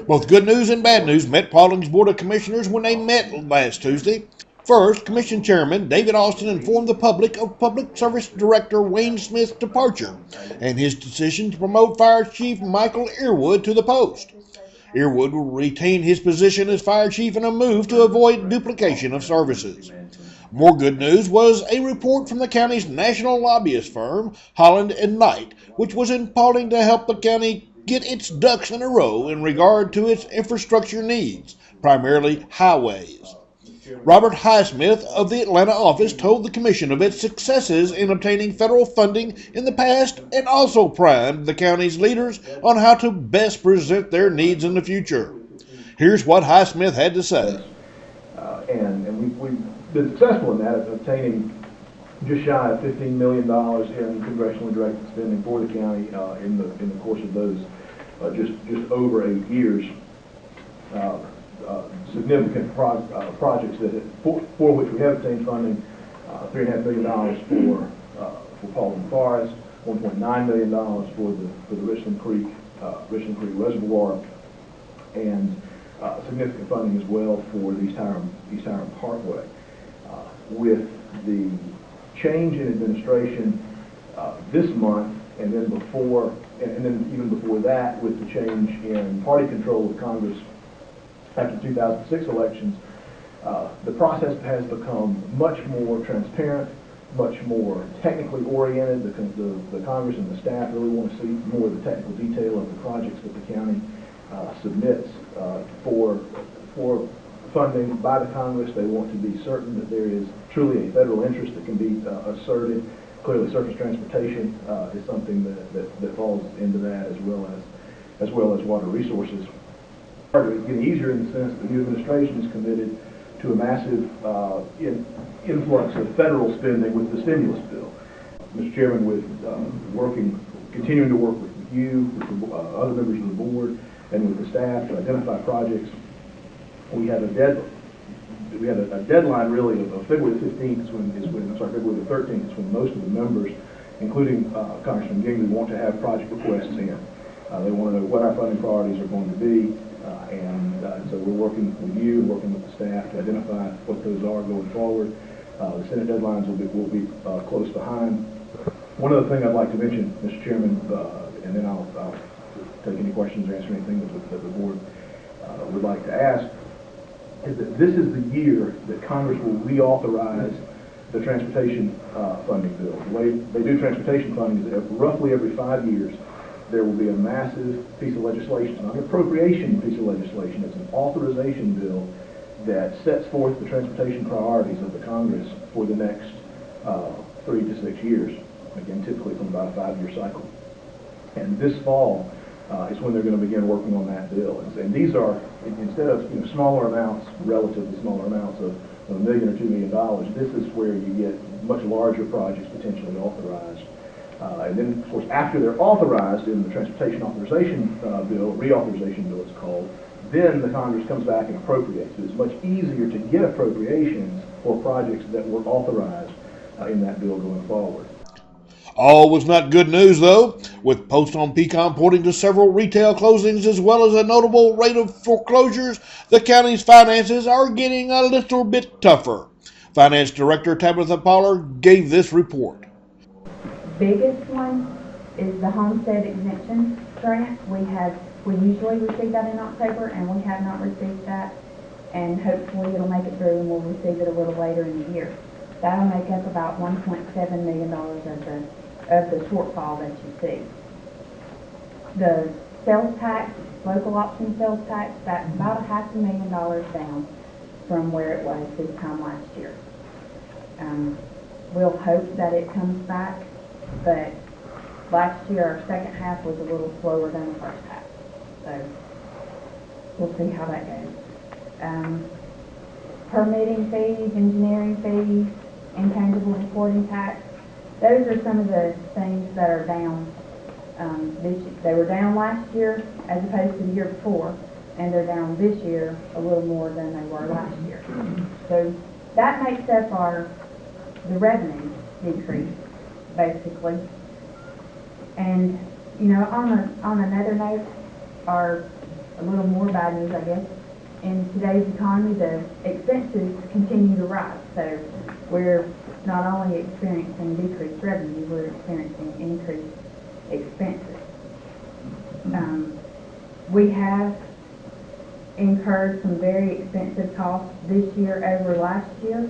Both good news and bad news met Paulding's Board of Commissioners when they met last Tuesday. First, Commission Chairman David Austin informed the public of Public Service Director Wayne Smith's departure and his decision to promote Fire Chief Michael Earwood to the post. Earwood will retain his position as Fire Chief in a move to avoid duplication of services. More good news was a report from the county's national lobbyist firm, Holland and Knight, which was in Paulding to help the county get its ducks in a row in regard to its infrastructure needs, primarily highways. Robert Highsmith of the Atlanta office told the commission of its successes in obtaining federal funding in the past and also primed the county's leaders on how to best present their needs in the future. Here's what Highsmith had to say. And we've been successful in that, obtaining just shy of $15 million in congressionally directed spending for the county in the course of those just over 8 years. Significant projects for which we have obtained funding, $3.5 million for Paulding Forest, $1.9 million for the Richland Creek Reservoir, and significant funding as well for the East Hiram Parkway. With the change in administration this month, and then even before that, with the change in party control of Congress after the 2006 elections, the process has become much more transparent, much more technically oriented. The Congress and the staff really want to see more of the technical detail of the projects that the county submits for funding by the Congress. They want to be certain that there is truly a federal interest that can be asserted. Clearly, surface transportation is something that falls into that, as well as water resources. It's getting easier in the sense that the new administration is committed to a massive influx of federal spending with the stimulus bill. Mr. Chairman, with continuing to work with you, with other members of the board, and with the staff to identify projects, we have a deadline really of February the 15th February the 13th is when most of the members, including Congressman Gingley, want to have project requests in. They want to know what our funding priorities are going to be. So we're working with you and working with the staff to identify what those are going forward. The Senate deadlines will be close behind. One other thing I'd like to mention, Mr. Chairman, and then I'll take any questions or answer anything that the board would like to ask, is that this is the year that Congress will reauthorize the transportation funding bill. The way they do transportation funding is that roughly every 5 years, there will be a massive piece of legislation. It's not an appropriation piece of legislation. It's an authorization bill that sets forth the transportation priorities of the Congress for the next 3 to 6 years. Again, typically from about a 5-year cycle. And this fall is when they're going to begin working on that bill. And these are, instead of smaller amounts, relatively smaller amounts of $1 million or $2 million, this is where you get much larger projects potentially authorized. And then, of course, after they're authorized in the Transportation Authorization Bill, Reauthorization Bill it's called, then the Congress comes back and appropriates. It's much easier to get appropriations for projects that were authorized in that bill going forward. All was not good news, though, with Post on Pecan pointing to several retail closings as well as a notable rate of foreclosures. The county's finances are getting a little bit tougher. Finance Director Tabitha Pollard gave this report. Biggest one is the homestead exemption grant. We usually receive that in October, and we have not received that, and hopefully it'll make it through and we'll receive it a little later in the year. That'll make up about $1.7 million of the shortfall that you see. The sales tax, local option sales tax, that's about $500,000 down from where it was this time last year. We'll hope that it comes back, but last year our second half was a little slower than the first half. So we'll see how that goes. Permitting fees, engineering fees, intangible reporting tax, those are some of the things that are down this year. They were down last year as opposed to the year before, and they're down this year a little more than they were last year. So that makes up the revenue decrease, basically. And on another note, our a little more bad news, I guess. In today's economy, the expenses continue to rise. So we're not only experiencing decreased revenue, we're experiencing increased expenses. We have incurred some very expensive costs this year over last year.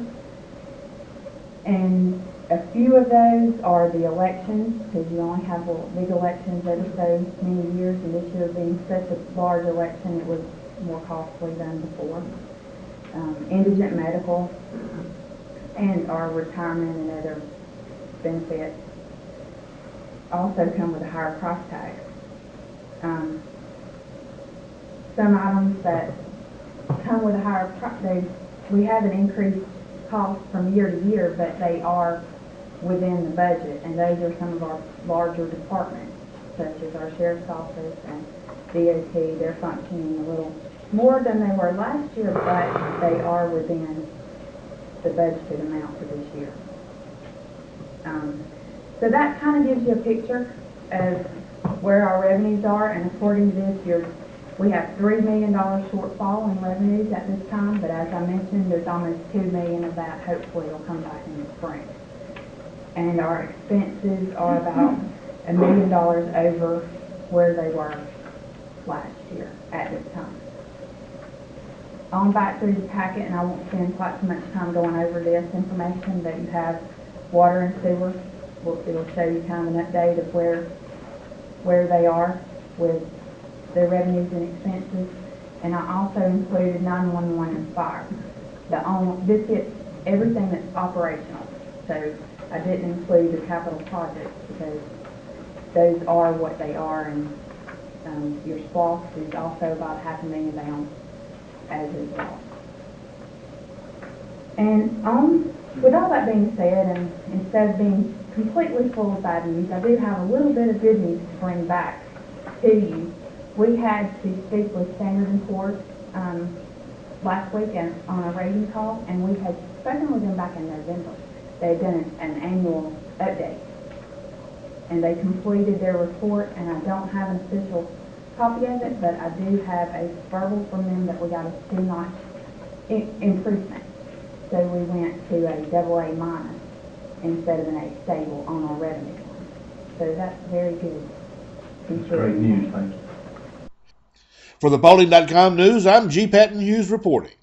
And a few of those are the elections, because you only have big elections every so many years, and this year being such a large election, it was more costly than before. Indigent medical and our retirement and other benefits also come with a higher price tag. Some items that come with a higher price, we have an increased cost from year to year, but they are within the budget, and those are some of our larger departments, such as our sheriff's office and DOT. They're functioning a little more than they were last year, but they are within the budgeted amount for this year. So that kind of gives you a picture of where our revenues are, and according to this, we have $3 million shortfall in revenues at this time, but as I mentioned, there's almost $2 million of that hopefully will come back in the spring. And our expenses are about $1 million over where they were last year at this time. On back through the packet, and I won't spend quite so much time going over this information, but you have water and sewer. It'll show you kind of an update of where they are with their revenues and expenses. And I also included 911 and fire. This gets everything that's operational. So I didn't include the capital projects because those are what they are, and your SPLOST is also about $500,000 down as is well. And with all that being said, and instead of being completely full of bad news, I do have a little bit of good news to bring back to you. We had to speak with Standard & Poor's last week on a rating call, and we had spoken with them back in November. They had done an annual update, and they completed their report, and I don't have an official copy of it, but I do have a verbal from them that we got a 2-notch improvement. So we went to a AA- instead of an A stable on our revenue line. So that's very good. Great news, thank you. For the Paulding.com news, I'm G. Patton Hughes reporting.